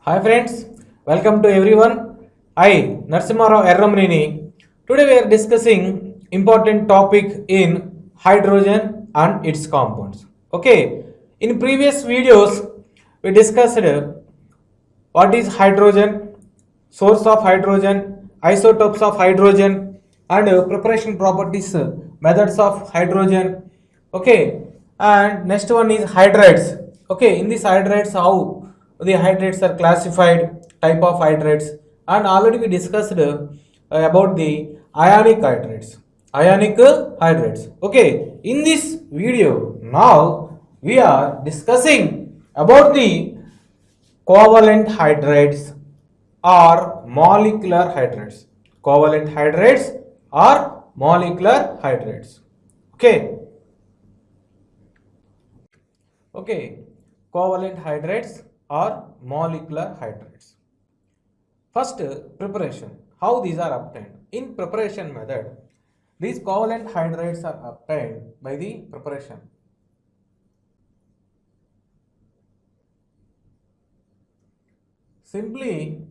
Hi friends, welcome to everyone. I Narsimharao Erramnini. Today we are discussing important topic in hydrogen and its compounds. Okay, in previous videos we discussed what is hydrogen, source of hydrogen, isotopes of hydrogen, and preparation properties, methods of hydrogen. Okay, and next one is hydrates. Okay, in these hydrates, how the hydrates are classified, type of hydrates, and already we discussed about the ionic hydrates. Ionic hydrates. Okay, in this video, now we are discussing about the covalent hydrates or molecular hydrates. Covalent hydrates or molecular hydrates. Okay. Okay. Covalent hydrates or molecular hydrates. First, preparation. How these are obtained? In preparation method, these covalent hydrates are obtained by the preparation. Simply,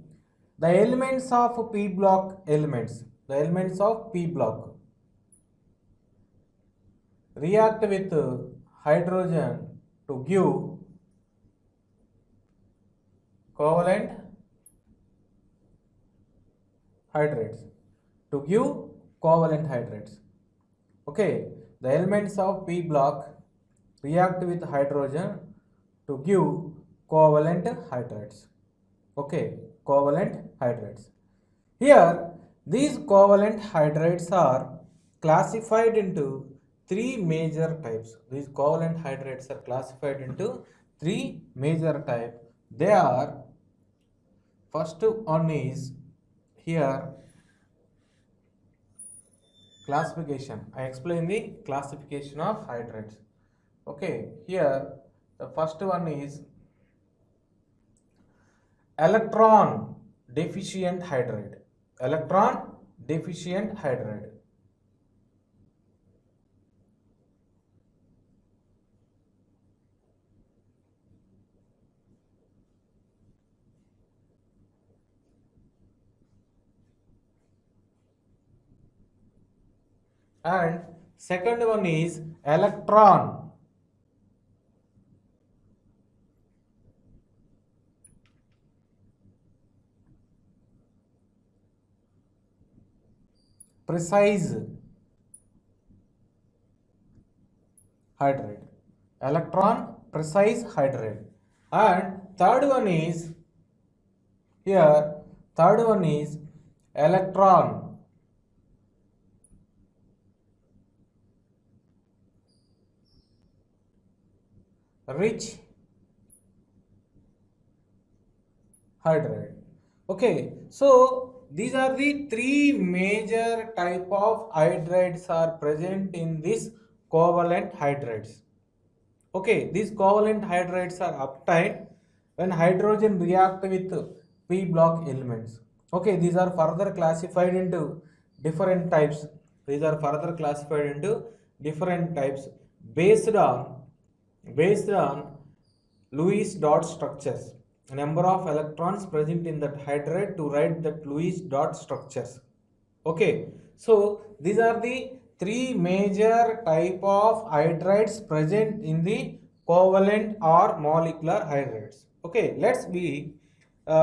the elements of p block elements, the elements of p block react with hydrogen to give covalent hydrates. To give covalent hydrates. Okay, the elements of p block react with hydrogen to give covalent hydrates. Okay, covalent hydrates. Here, these covalent hydrates are classified into three major types. These covalent hydrates are classified into three major types. They are, first one is here classification. I explain the classification of hydrates. Okay, here the first one is electron deficient hydrate. Electron deficient hydrate. And second one is electron precise hydrate. Electron precise hydrate. And third one is here, third one is electron rich hydrate. Okay, so these are the three major type of hydrates are present in this covalent hydrates. Okay, these covalent hydrates are obtained when hydrogen react with p block elements. Okay, these are further classified into different types. These are further classified into different types based on based on Lewis dot structures. Number of electrons present in that hydrate to write that Lewis dot structures. Okay, so these are the three major type of hydrates present in the covalent or molecular hydrates. Okay, let's be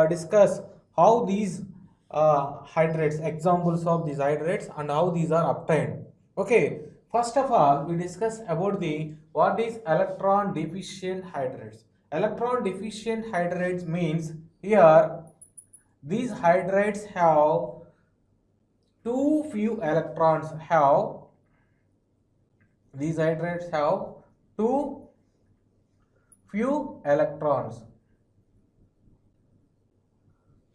discuss how these hydrates, examples of these hydrates and how these are obtained. Okay, first of all, we discuss about the what is electron deficient hydrates. Electron deficient hydrates means here these hydrates have too few electrons have these hydrates have too few electrons.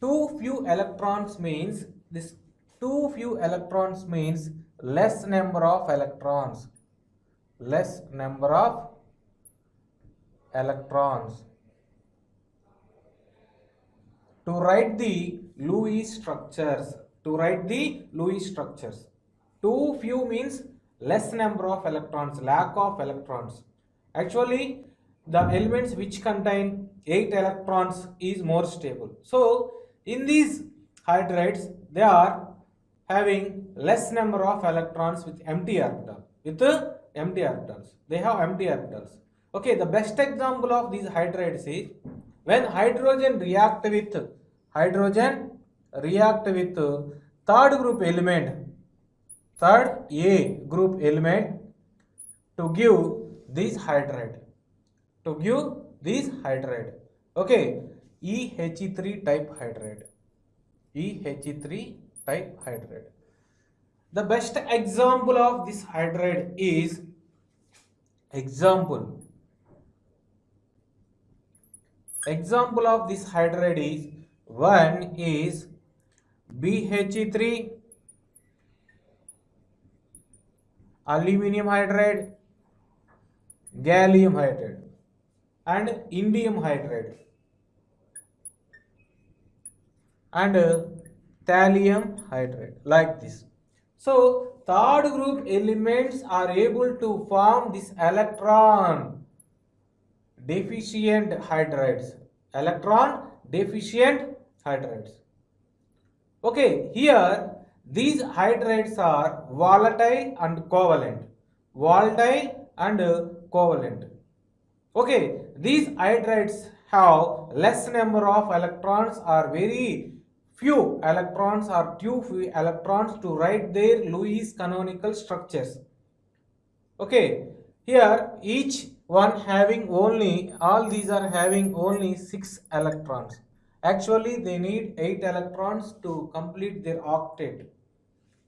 Too few electrons means this too few electrons means less number of electrons. Less number of electrons. To write the Lewis structures. To write the Lewis structures. Too few means less number of electrons, lack of electrons. Actually, the elements which contain 8 electrons is more stable. So in these hydrides, they are having less number of electrons with empty orbital. With empty orbitals, they have empty orbitals. Okay, the best example of these hydrides is when hydrogen react with third group element, third A group element to give this hydride, to give this hydride. Okay, EHE3 type hydride, EHE3 type hydride. The best example of this hydride is example of this hydride is one is BHE3 aluminum hydride, gallium hydride and indium hydride and thallium hydride, like this. So third group elements are able to form this electron deficient hydrides, electron deficient hydrides. Okay, here these hydrides are volatile and covalent, volatile and covalent. Okay, these hydrides have less number of electrons or very few electrons or too few electrons to write their Lewis canonical structures. Okay, here each one having only, all these are having only 6 electrons. Actually they need 8 electrons to complete their octet.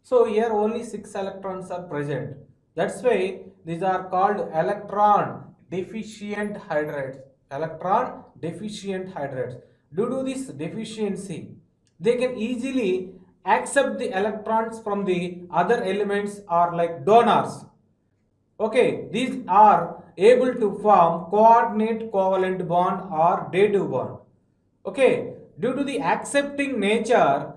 So here only 6 electrons are present. That's why these are called electron deficient hydrides. Electron deficient hydrides. Due to this deficiency, they can easily accept the electrons from the other elements or like donors. Okay, these are able to form coordinate covalent bond or dative bond. Okay, due to the accepting nature,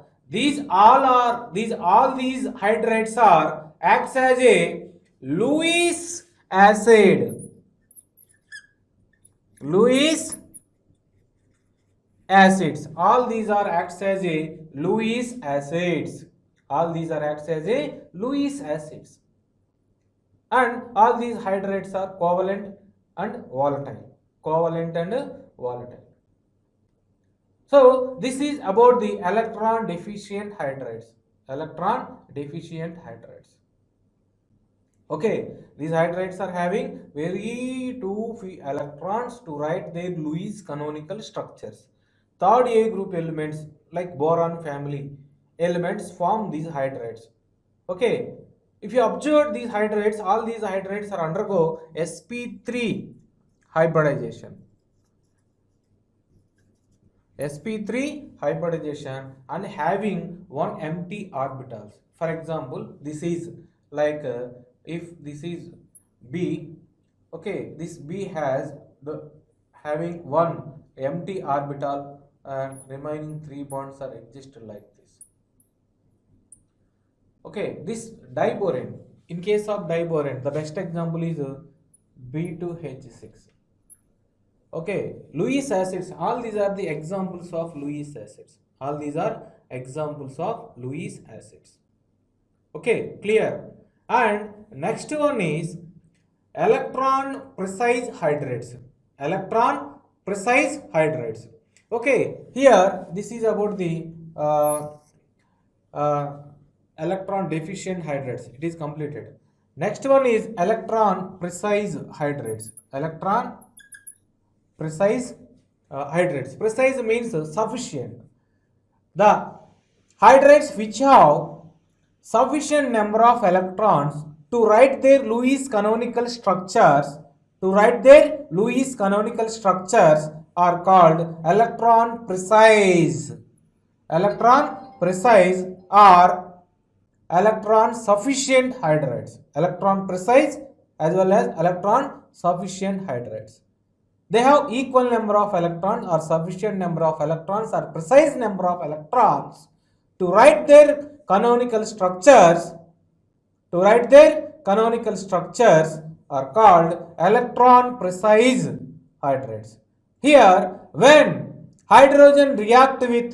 all these hydrides are acts as a Lewis acid. Lewis acids. All these are acts as a Lewis acids. All these are acts as a Lewis acids. And all these hydrides are covalent and volatile. Covalent and volatile. So this is about the electron deficient hydrides. Electron deficient hydrides. Okay, these hydrides are having very too few electrons to write their Lewis canonical structures. Third A group elements like boron family elements form these hydrides. Okay, if you observe these hydrides, all these hydrides are undergo sp3 hybridization. sp3 hybridization and having one empty orbitals. For example, this is like if this is B, okay, this B has the having one empty orbital and remaining 3 bonds are existed like this. Okay, this diboron, in case of diboron, the best example is B2H6. Okay, Lewis acids, all these are the examples of Lewis acids. All these are examples of Lewis acids. Okay, clear. And next one is electron precise hydrides. Electron precise hydrides. Okay, here this is about the electron deficient hydrides. It is completed. Next one is electron precise hydrides. Electron precise hydrides. Precise means sufficient. The hydrides which have sufficient number of electrons to write their Lewis canonical structures, are called electron precise. Electron precise or electron sufficient hydrides. Electron precise as well as electron sufficient hydrides. They have equal number of electrons or sufficient number of electrons or precise number of electrons to write their canonical structures. Are called electron precise hydrides. Here, when hydrogen react with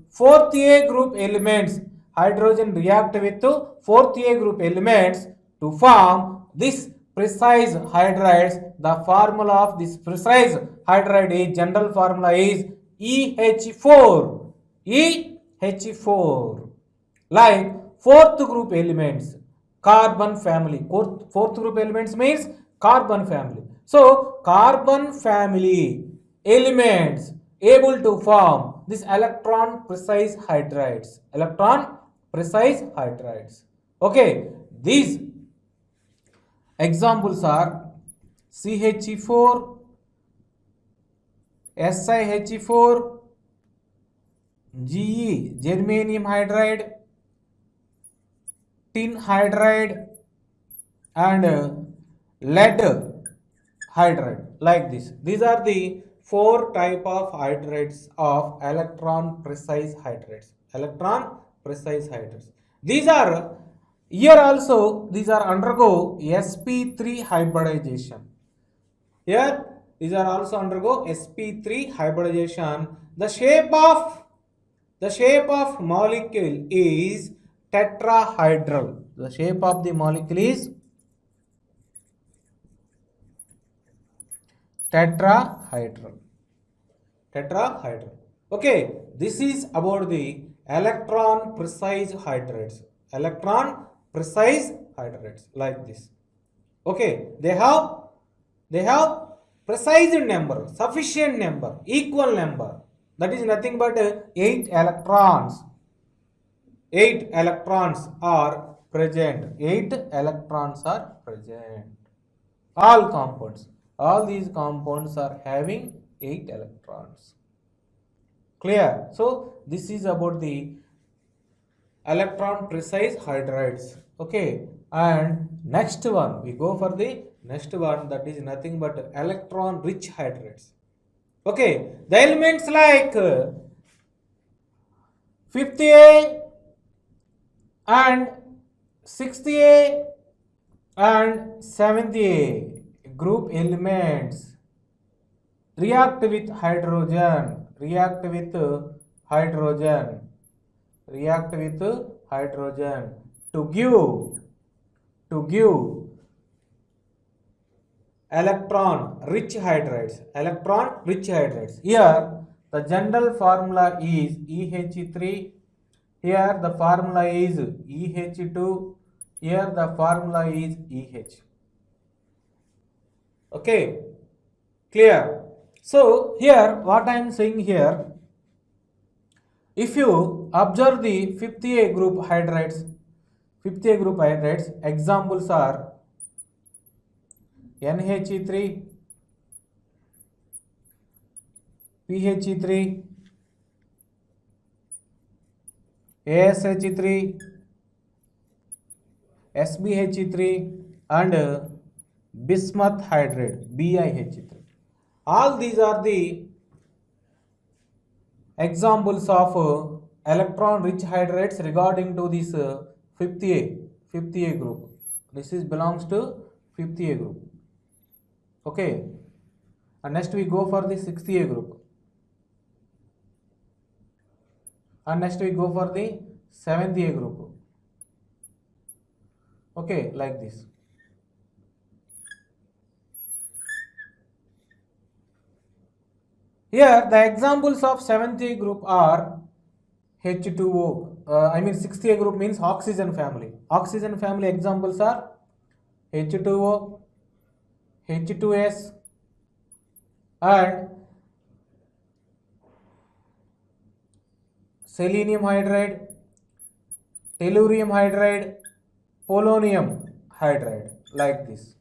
fourth A group elements, hydrogen react with fourth A group elements to form this precise hydrides. The formula of this precise hydride is general formula is EH4. EH4. Like fourth group elements, carbon family. Fourth group elements means carbon family. So carbon family elements able to form this electron precise hydrides. Electron precise hydrides. Okay, these examples are CH4, SiH4, Ge, germanium hydride, tin hydride, and lead hydride, like this. These are the four type of hydrides of electron precise hydrides. Electron precise hydrides. These are here also, these are undergo sp3 hybridization. Here these are also undergo sp3 hybridization. The shape of molecule is tetrahedral. The shape of the molecule is tetrahedral. Tetrahedral. Okay, this is about the electron precise hydrides. Electron precise hydrides, like this. Okay, they have precise number, sufficient number, equal number. That is nothing but 8 electrons. 8 electrons are present. 8 electrons are present. All compounds. All these compounds are having 8 electrons. Clear? So this is about the electron precise hydrides. Okay, and next one, we go for the next one, that is nothing but electron rich hydrides. Okay, the elements like 5th A and 6th A and 7th A group elements react with hydrogen, react with hydrogen, react with hydrogen to give electron rich hydrides. Electron rich hydrides. Here the general formula is EH3. Here the formula is EH2. Here the formula is EH. Okay, clear? So here what I am saying here, if you observe the 5th A group hydrides, 5th A group hydrides, examples are NHE3, PHE3, ASH3, SbH3, and bismuth hydride, BiH3. All these are the examples of electron rich hydrides regarding to this 5th A group. This is belongs to 5th A group. Okay, and next we go for the 6th A group, and next we go for the 7th A group. Okay, like this. Here the examples of 7th A group are H2O. 6th A group means oxygen family. Oxygen family examples are H2O, H2S, and selenium hydride, tellurium hydride, polonium hydride, like this.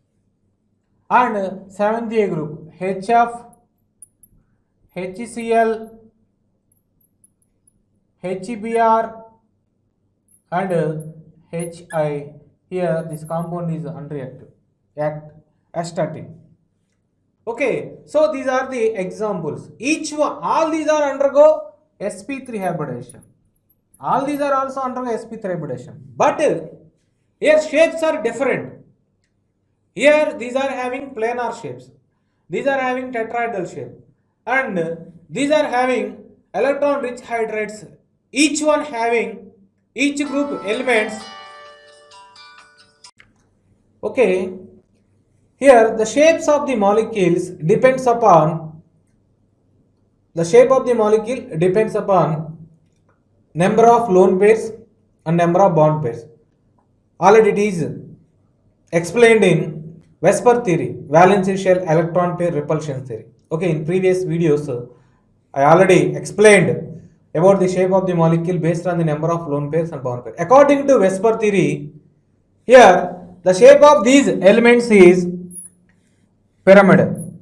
And 7th A group, HF, HCl, HBr, and HI. Here this compound is unreactive, astatic. Okay, so these are the examples. Each one, all these are undergo sp3 hybridization. All these are also undergo sp3 hybridization. But here shapes are different. Here these are having planar shapes. these are having tetrahedral shape, and these are having electron rich hydrides, each one having each group elements. Okay, here the shapes of the molecules depends upon the shape of the molecule depends upon number of lone pairs and number of bond pairs. Already it is explained in Vesper theory, valency shell electron pair repulsion theory. Okay, in previous videos, I already explained about the shape of the molecule based on the number of lone pairs and bond pairs. According to Vesper theory, here the shape of these elements is pyramidal,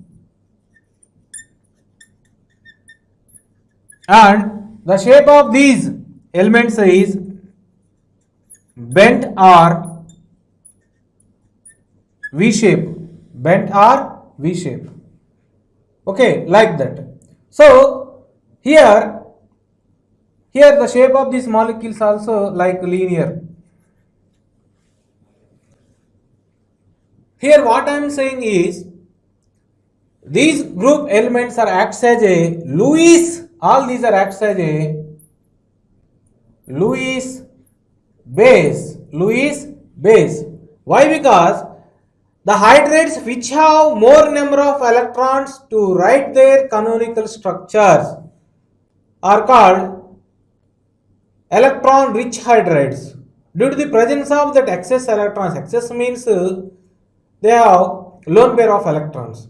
and the shape of these elements is bent or V shape, bent or V shape. Okay, like that. So here the shape of these molecules also like linear. Here what I am saying is these group elements are acts as a Lewis, all these are acts as a Lewis base, Lewis base. Why? Because the hydrides which have more number of electrons to write their canonical structures are called electron rich hydrides. Due to the presence of that excess electrons, excess means they have lone pair of electrons.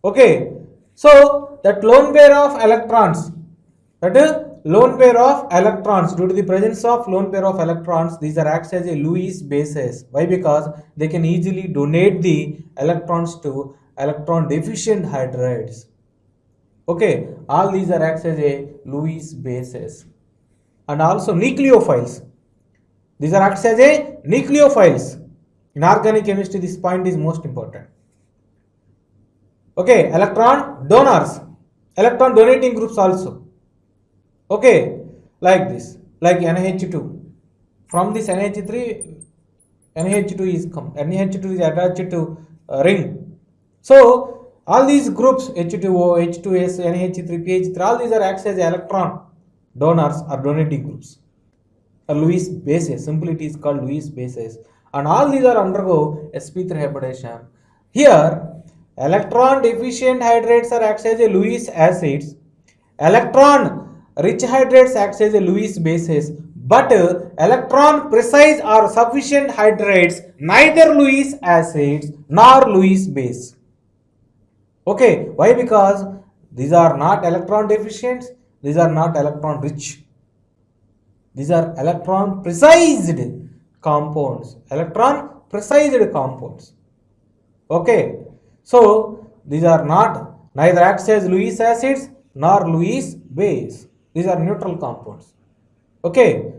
Okay, so that lone pair of electrons, that is lone pair of electrons, due to the presence of lone pair of electrons, these are acts as a Lewis bases. Why? Because they can easily donate the electrons to electron deficient hydrides. Okay, all these are acts as a Lewis bases. And also nucleophiles, these are acts as a nucleophiles. In organic chemistry, this point is most important. Okay, electron donors, electron donating groups also. Okay, like this, like NH2. From this NH3, NH2 is NH2 is attached to ring. So all these groups H2O, H2S, NH3, pH3, all these are acts as electron donors or donating groups. A Lewis bases, simply it is called Lewis bases, and all these are undergo sp3 hybridization. Here electron deficient hydrides are acts as a Lewis acids, electron rich hydrides acts as a Lewis bases, but electron precise or sufficient hydrides neither Lewis acids nor Lewis base. Okay, why? Because these are not electron deficient, these are not electron rich, these are electron precised compounds, electron precised compounds. Okay, so these are not neither acts as Lewis acids nor Lewis base, these are neutral compounds. Okay,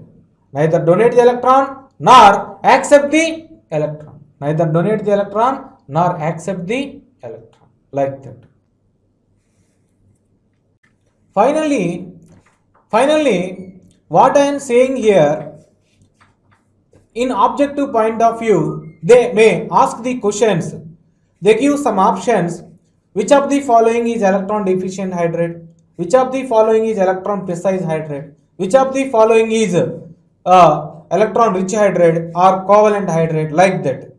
neither donate the electron nor accept the electron, neither donate the electron nor accept the electron, like that. Finally, what I am saying here, in objective point of view, they may ask the questions. They give some options. Which of the following is electron deficient hydride? Which of the following is electron precise hydride? Which of the following is electron rich hydride or covalent hydride? Like that.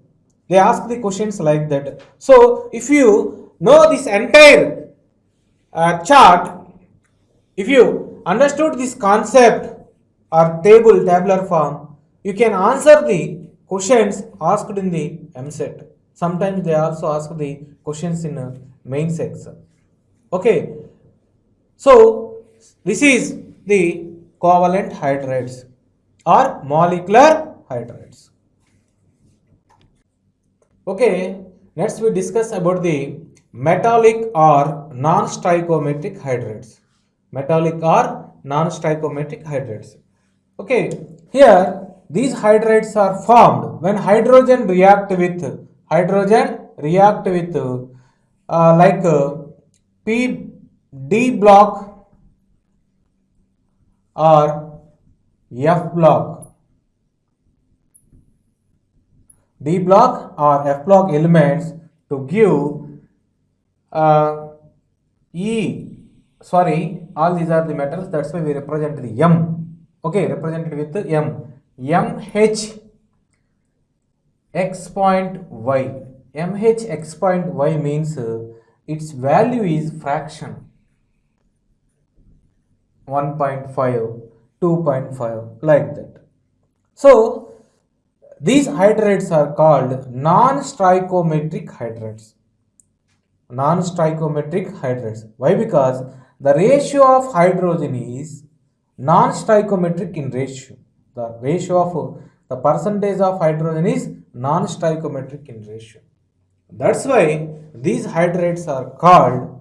They ask the questions like that. So if you know this entire chart, if you understood this concept or tabular form, you can answer the questions asked in the MSET. Sometimes they also ask the questions in a main section. Okay, so this is the covalent hydrides or molecular hydrides. Okay, next we discuss about the metallic or non-stoichiometric hydrides. Metallic or non-stoichiometric hydrides. Okay, here these hydrides are formed when hydrogen react with like P D block or F block. D block or F block elements to give uh, E, sorry, all these are the metals, that's why we represent the M. Okay, represented with M. MH x point y. MH x point y means its value is fraction 1.5, 2.5, like that. So, these hydrides are called non-stoichiometric hydrides. Non-stoichiometric hydrides. Why? Because the ratio of hydrogen is non-stoichiometric in ratio. The ratio of the percentage of hydrogen is non-stoichiometric in ratio. That's why these hydrides are called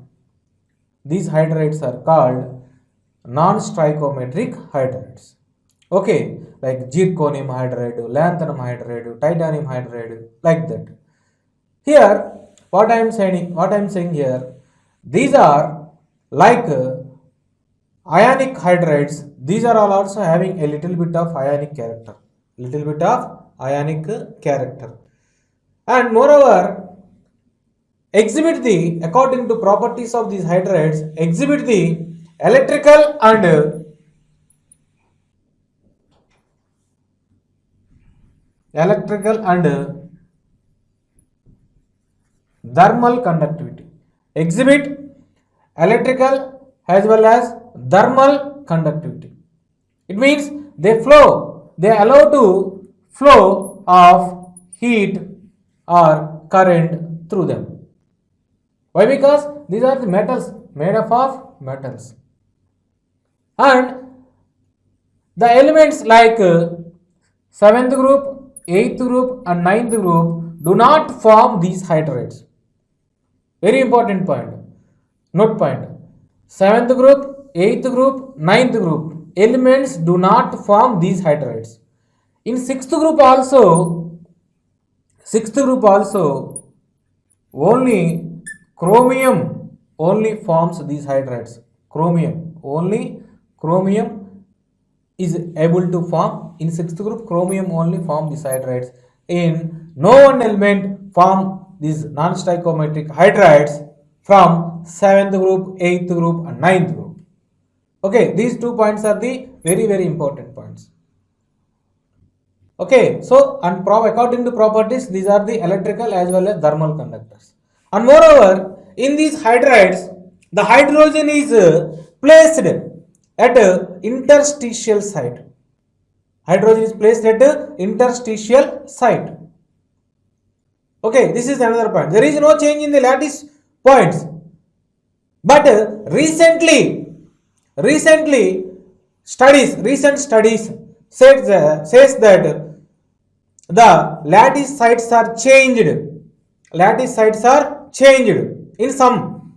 non-stoichiometric hydrides. Okay, like zirconium hydride, lanthanum hydride, titanium hydride, like that. Here, what I am saying here, these are like ionic hydrides. These are all also having a little bit of ionic character, and moreover, exhibit the, according to properties of these hydrides, exhibit the electrical and thermal conductivity. Exhibit electrical as well as thermal conductivity. It means they allow to flow of heat or current through them. Why? Because these are the metals, made up of metals. And the elements like 7th group, 8th group and 9th group do not form these hydrides. Very important point. Note point. 7th group, 8th group, 9th group elements do not form these hydrides. In 6th group also only chromium only forms these hydrides. Chromium is able to form. In 6th group, chromium only form these hydrides. In no one element form these non-stoichiometric hydrides from 7th group, 8th group and 9th group. Okay, these 2 points are the very important points. Okay, so and according to properties, these are the electrical as well as thermal conductors. And moreover, in these hydrides, the hydrogen is placed at a interstitial site. Hydrogen is placed at a interstitial site. Okay, this is another point. There is no change in the lattice points. But recent studies says that the lattice sites are changed. In some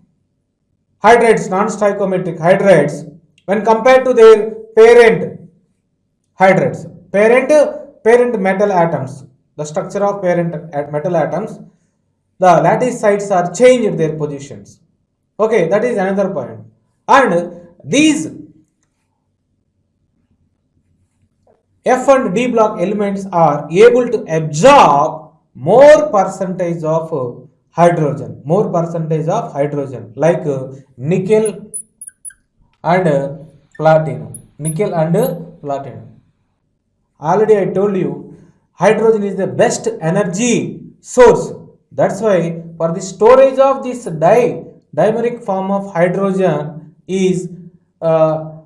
hydrides, non-stoichiometric hydrides, when compared to their parent hydrides, parent metal atoms, the structure of parent metal atoms, the lattice sites are changed their positions. Okay, that is another point. And these F and D block elements are able to absorb more percentage of hydrogen, like nickel and platinum. Already I told you, hydrogen is the best energy source. That's why for the storage of this dimeric form of hydrogen is by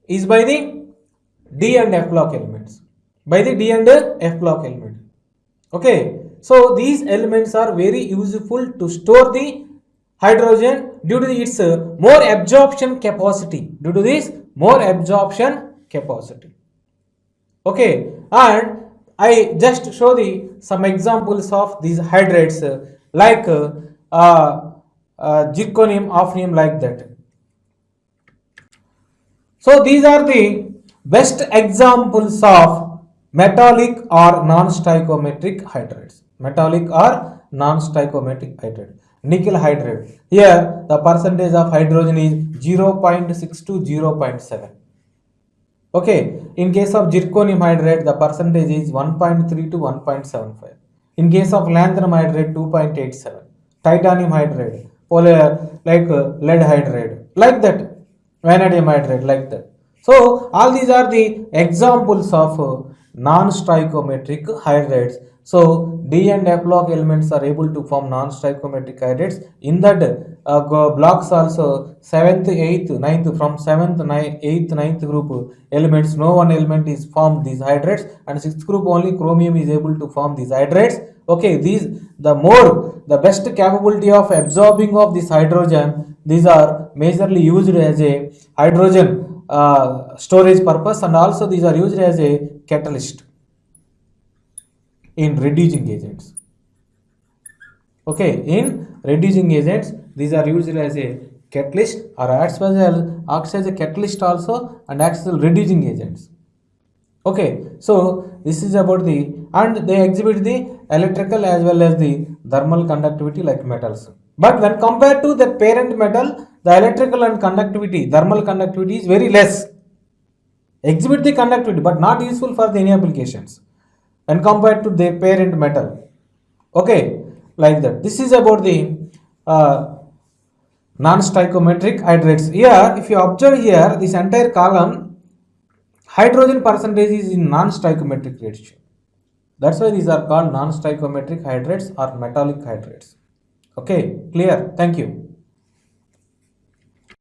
the D and F block elements. Okay, so these elements are very useful to store the hydrogen due to its more absorption capacity. Okay, and I just show some examples of these hydrides like zirconium, hafnium, like that. So these are the best examples of metallic or non-stoichiometric hydrides. Nickel hydride. Here the percentage of hydrogen is 0.6 to 0.7. Okay, in case of zirconium hydride, the percentage is 1.3 to 1.75. In case of lanthanum hydride, 2.87. Titanium hydride, like lead hydride, like that, vanadium hydride, like that. So all these are the examples of non-stoichiometric hydrides. So D and F block elements are able to form non-stoichiometric hydrides. In that blocks also seventh, eighth, ninth, from seventh, ninth, eighth, ninth group elements, no one element is formed these hydrides, and sixth group only chromium is able to form these hydrides. Okay, these the best capability of absorbing of this hydrogen. These are majorly used as a hydrogen storage purpose, and also these are used as a catalyst in reducing agents. Okay, in reducing agents, these are used as a catalyst or acts as a catalyst also, and acts as reducing agents. Okay, so this is about the, and they exhibit the electrical as well as the thermal conductivity like metals. But when compared to the parent metal, the electrical and conductivity, thermal conductivity is very less. Exhibit the conductivity, but not useful for the any applications when compared to the parent metal. Okay, like that. This is about the non-stoichiometric hydrates. Here, if you observe here, this entire column, hydrogen percentage is in non-stoichiometric ratio. That's why these are called non-stoichiometric hydrates or metallic hydrates. Okay, clear? Thank you.